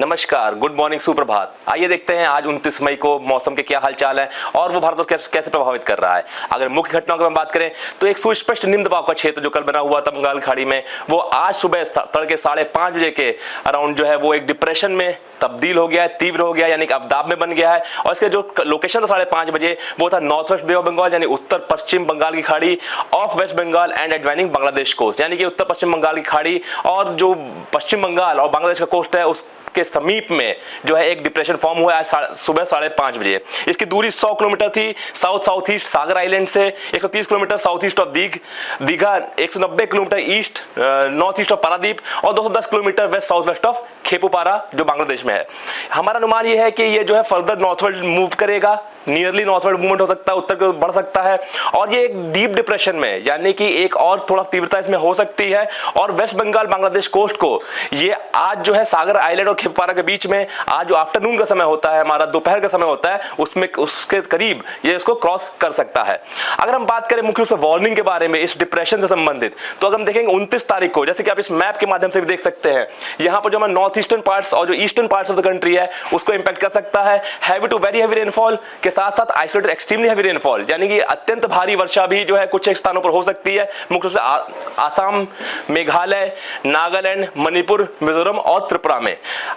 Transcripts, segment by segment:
नमस्कार, good morning, सुप्रभात। आइए देखते हैं आज 29 मई को मौसम के क्या हालचाल है और वो भारत को कैसे प्रभावित कर रहा है। अगर मुख्य घटनाओं की हम बात करें तो एक सुस्पष्ट निम्न दबाव का क्षेत्र जो कल बना हुआ था बंगाल खाड़ी में, वो आज सुबह तड़के 5:30 बजे के अराउंड जो है वो एक डिप्रेशन में तब्दील हो गया है, तीव्र हो गया है, यानी कि अवदाब में बन गया है। और इसके जो लोकेशन था 5:30 बजे वो था north west Bay of Bengal, यानी उत्तर पश्चिम बंगाल की खाड़ी of West Bengal and adjoining Bangladesh coast, यानी कि उत्तर पश्चिम बंगाल की खाड़ी और जो पश्चिम बंगाल और बांग्लादेश का कोस्ट है उसके समीप में जो है एक डिप्रेशन फॉर्म हुआ है सुबह 5:30 बजे। इसकी दूरी 100 किलोमीटर थी साउथ ईस्ट सागर आइलैंड से, 130 kilometre south east of Digha, 190 kilometre east north east of Paradip और 210 kilometre west south west of Khepupara जो बांग्लादेश में है। हमारा अनुमान यह है कि ये जो है फर्दर नॉर्थवर्ड मूव करेगा, नियरली नॉर्थवर्ड मूवमेंट हो सकता है, उत्तर की ओर बढ़ सकता है और ये एक डीप डिप्रेशन में, यानी कि एक और थोड़ा तीव्रता इसमें हो सकती है और वेस्ट बंगाल बांग्लादेश कोस्ट को ये आज जो है सागर आइलैंड और खेपुपारा के बीच में आज जो आफ्टरनून का समय होता है, हमारा दोपहर का समय होता है, उसमें उसके करीब ये इसको क्रॉस कर सकता है। अगर हम बात करें मुख्य रूप से वार्निंग के बारे में इस डिप्रेशन से संबंधित, तो अगर हम देखेंगे 29 तारीख को, जैसे कि आप इस मैप के माध्यम से भी देख सकते हैं, यहाँ पर जो हमारे नॉर्थ ईस्टर्न पार्ट्स और जो eastern parts of the country है उसको इंपैक्ट कर सकता है। Heavy to very heavy rainfall के साथ साथ आइसोलेटेड एक्सट्रीमली हैवी रेनफॉल, यानी कि अत्यंत भारी वर्षा भी जो है कुछ एक स्थानों पर हो सकती है, मुख्य रूप से आसाम, मेघालय, नागालैंड, मणिपुर, मिजोरम और त्रिपुरा में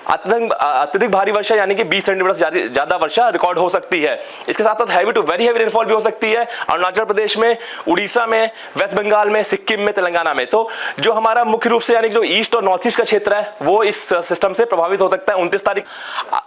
अत्यधिक भारी वर्षा यानी कि 20 सेंटीमीटर से ज्यादा वर्षा रिकॉर्ड हो सकती है। इसके साथ साथ heavy to very heavy rainfall भी हो सकती है अरुणाचल प्रदेश में, उड़ीसा में, वेस्ट बंगाल में, सिक्किम में, तेलंगाना में। तो जो हमारा मुख्य रूप से यानी कि जो ईस्ट और नॉर्थ ईस्ट का क्षेत्र है वो इस सिस्टम से प्रभावित हो सकता है 29 तारीख।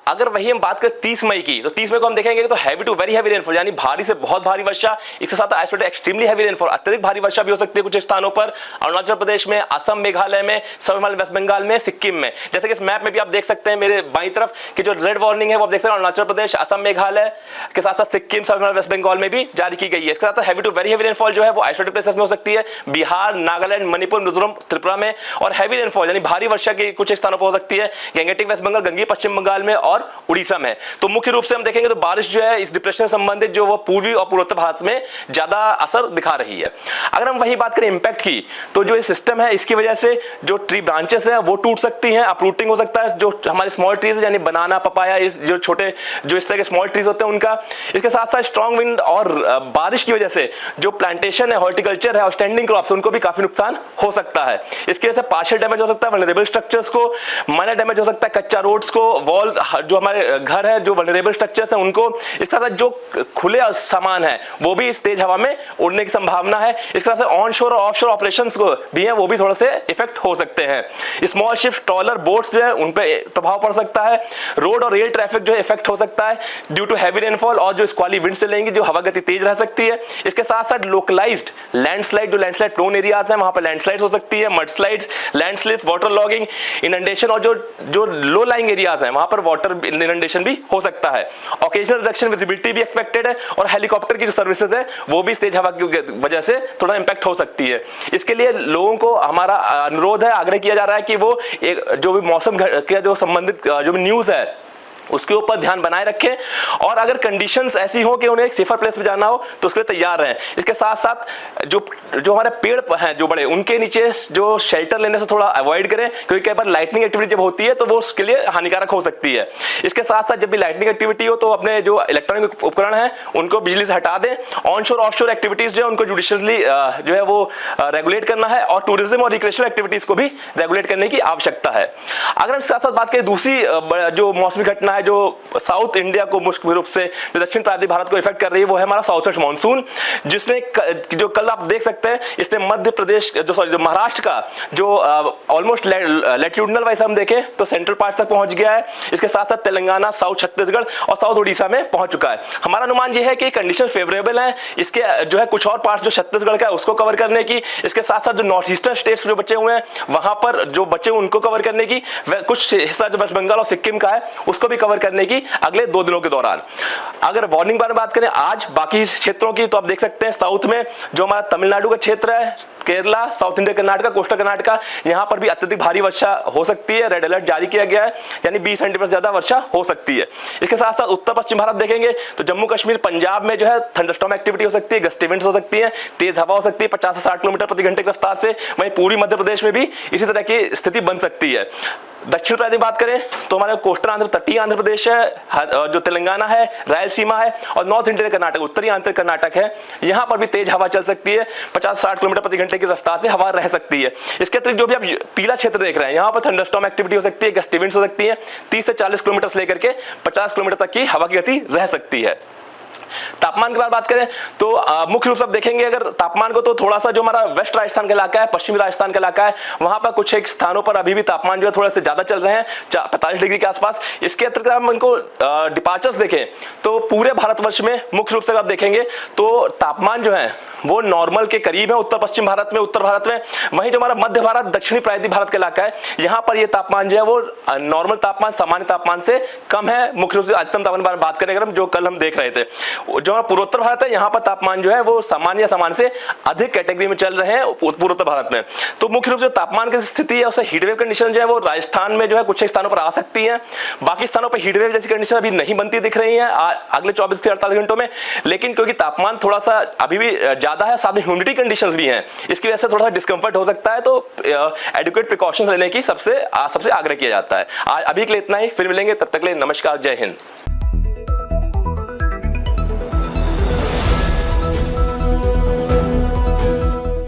अगर वही हम बात करें 30 मई की, तो 30 मई को हम देखेंगे तो heavy to very heavy rainfall यानी भारी से बहुत भारी वर्षा, इसके साथ आइसोलेटेड एक्सट्रीमली हैवी रेनफॉल, अत्यधिक भारी वर्षा भी हो सकती है कुछ स्थानों पर अरुणाचल प्रदेश में, असम, मेघालय में, वेस्ट बंगाल में, सिक्किम में। जैसे कि इस मैप में भी आप देख सकते हैं मेरे बाईं तरफ कि जो रेड वार्निंग है वो आप देख सकते हैं अरुणाचल प्रदेश, असम, मेघालय के साथ साथ सिक्किम, वेस्ट बंगाल में भी जारी की गई है। इसके साथ heavy to very heavy rainfall जो है वो आइसोलेटेड प्लेसेस में हो सकती है, बिहार, नागालैंड, मणिपुर, मिजोरम, त्रिपुरा में। और हैवी रेनफॉल यानी भारी वर्षा की कुछ स्थानों पर हो सकती है गंगेटिक वेस्ट बंगाल, गंगे पश्चिम बंगाल में और उड़ीसा में। तो मुख्य रूप से हम देखेंगे तो बारिश जो है इस डिप्रेशन से संबंधित जो वो पूर्वी और पूर्वोत्तर भारत में ज्यादा असर दिखा रही है। अगर हम वही बात करें इंपैक्ट की, तो जो ये सिस्टम है इसकी वजह से जो ट्री ब्रांचेस है वो टूट सकती हैं, अपरूटिंग हो सकता है, जो हमारे स्मॉल ट्रीज यानी बनाना, पपाया, इस जो छोटे जो इस तरह के स्मॉल ट्रीज होते हैं उनका। इसके साथ साथ स्ट्रॉन्ग विंड और बारिश की वजह से जो प्लांटेशन है, हॉर्टिकल्चर है और स्टैंडिंग क्रॉप्स उनको भी काफी नुकसान हो सकता है। इसकी वजह से पार्शियल डैमेज हो सकता है वल्नरेबल स्ट्रक्चर्स को, माइनर डैमेज हो सकता है कच्चा रोड्स को, वॉल जो हमारे घर है जो वल्नरेबल स्ट्रक्चर्स है उनको। इसके साथ जो खुले सामान है वो भी इस तेज हवा में उड़ने की संभावना है। इसके साथ ऑनशोर और ऑफशोर ऑपरेशंस को भी है वो भी थोड़े से इफेक्ट हो सकते हैं। स्मॉल शिप, ट्रॉलर, बोट्स जो है उन पे प्रभाव पड़ सकता है। रोड और रेल ट्रैफिक जो है इफेक्ट हो सकता है ड्यू टू हैवी रेनफॉल और जो स्क्वाली विंड से लेंगे जो हवा गति तेज रह सकती है। इसके साथ साथ लोकलाइज्ड लैंडस्लाइड, जो लैंडस्लाइड प्रोन एरियाज है वहां पर लैंडस्लाइड हो सकती है, mud slides, landslip, water logging, inundation और जो लो लाइंग एरियाज है वहां पर वाटर इनंडेशन भी हो सकता है। ऑकेजनल रिडक्शन विजिबिलिटी भी एक्सपेक्टेड है और हेलीकॉप्टर की जो सर्विसेज है वो भी तेज हवा की वजह से थोड़ा इंपैक्ट हो सकती है। इसके लिए लोगों को हमारा अनुरोध है, आग्रह किया जा रहा है कि वो एक जो भी मौसम के जो संबंधित जो भी न्यूज है उसके ऊपर ध्यान बनाए रखें और अगर कंडीशंस ऐसी हो कि उन्हें एक सेफर प्लेस पे जाना हो तो उसके लिए तैयार रहें। इसके साथ साथ जो हमारे पेड़ हैं जो बड़े, उनके नीचे जो शेल्टर लेने से थोड़ा अवॉइड करें क्योंकि कई बार लाइटनिंग एक्टिविटी जब होती है तो वो उसके लिए हानिकारक हो सकती है। इसके साथ साथ जब भी लाइटनिंग एक्टिविटी हो तो अपने जो इलेक्ट्रॉनिक उपकरण है उनको बिजली से हटा दें। ऑनशोर ऑफशोर एक्टिविटीज जो है उनको जुडिशियसली जो है वो रेगुलेट करना है और टूरिज्म और रिक्रिएशनल एक्टिविटीज को भी रेगुलेट करने की आवश्यकता है। अगर हम साथ साथ बात करें दूसरी जो मौसमी घटना है जो साउथ इंडिया को मुख्य रूप से जो दक्षिण प्रांतीय भारत को इफेक्ट कर रही है वो है हमारा साउथ वेस्ट मानसून, जिसने जो कल आप देख सकते हैं इसने मध्य प्रदेश जो महाराष्ट्र का जो ऑलमोस्ट लैटिट्यूडनल वाइज हम देखें तो सेंट्रल पार्ट तक पहुंच गया है। इसके साथ साथ तेलंगाना, साउथ छत्तीसगढ़ और साउथ उड़ीसा में पहुंच चुका है। हमारा अनुमान यह है कि कंडीशन फेवरेबल है इसके जो है कुछ और पार्ट जो छत्तीसगढ़ का है उसको कवर करने की। इसके साथ साथ जो नॉर्थ ईस्टर्न स्टेट्स जो बचे हुए हैं वहां पर जो बचे उनको कवर करने की, कुछ हिस्सा जो वेस्ट बंगाल और सिक्किम का है उसको भी कवर करने की अगले 2 दिनों के दौरान। अगर वार्निंग बारे में बात करें आज बाकी क्षेत्रों की, तो आप देख सकते हैं साउथ में जो हमारा तमिलनाडु का क्षेत्र है, Kerala, south India, Karnataka, coastal Karnataka, यहां पर भी अत्यधिक भारी वर्षा हो सकती है। रेड अलर्ट जारी किया गया है, यानी 20 सेंटीमीटर ज्यादा वर्षा हो सकती है। इसके साथ साथ उत्तर पश्चिम भारत देखेंगे तो जम्मू कश्मीर, पंजाब में जो है थंडरस्टॉर्म एक्टिविटी हो सकती है, गस्ट इवेंट्स हो सकती है, तेज हवा हो सकती है 50 से 60 किलोमीटर प्रति घंटे की रफ्तार से। वहीं पूरी मध्य प्रदेश में भी इसी तरह की स्थिति बन सकती है। दक्षिण प्रांत की बात करें तो हमारे कोस्टल आंध्र, तटीय आंध्र प्रदेश है, जो तेलंगाना है, रायलसीमा है, और नॉर्थ इंडियन कर्नाटक, उत्तरी आंतरिक कर्नाटक है, यहां पर भी तेज हवा चल सकती है, 50-60 किलोमीटर प्रति घंटे की रफ्तार से हवा रह सकती है। इसके अतिरिक्त जो भी आप पीला क्षेत्र देख रहे हैं, यहां पर थंडरस्टॉर्म एक्टिविटी हो सकती है, गस्ट इवेंट्स हो सकती है, 30 से 40 किलोमीटर से लेकर के 50 किलोमीटर तक की हवा की गति रह सकती है। तापमान के बात करें तो मुख्य रूप से आप देखेंगे अगर तापमान को, तो थोड़ा सा जो हमारा वेस्ट राजस्थान का इलाका है, पश्चिमी राजस्थान का इलाका है, वहां पर कुछ एक स्थानों पर अभी भी तापमान जो है थोड़ा से ज्यादा चल रहे हैं, 45 डिग्री के आसपास। इसके अतिरिक्त हम इनको डिपार्चर्स देखें तो पूरे भारतवर्ष में मुख्य रूप से आप देखेंगे तो तापमान जो है वो नॉर्मल के करीब है उत्तर पश्चिम भारत में, उत्तर भारत में। वहीं जो हमारा मध्य भारत, दक्षिणी प्रायद्वीप भारत का इलाका है, यहां पर ये तापमान जो है वो नॉर्मल तापमान, सामान्य तापमान से कम है। मुख्य रूप से अधिकतम तापमान की बात करें अगर हम, जो कल हम देख रहे थे, जो हमारा पूर्वोत्तर भारत है, यहां पर तापमान जो है वो सामान्य या सामान्य से अधिक कैटेगरी में चल रहे हैं पूर्वोत्तर भारत में। तो मुख्य रूप से तापमान की स्थिति है, उससे हीटवेव कंडीशन जो है वो राजस्थान में जो है कुछ स्थानों पर आ सकती है। बाकी स्थानों पर हीटवेव जैसी कंडीशन अभी नहीं बनती दिख रही है अगले 24 से 48 घंटों में। लेकिन क्योंकि तापमान थोड़ा सा अभी भी ज्यादा है, साथ में ह्यूमिडिटी कंडीशंस भी हैं, इसकी वजह से थोड़ा सा डिस्कंफर्ट हो सकता है, तो एडिक्वेट प्रिकॉशंस लेने की सबसे आग्रह किया जाता है। अभी के लिए इतना ही, फिर मिलेंगे, तब तक के लिए नमस्कार, जय हिंद।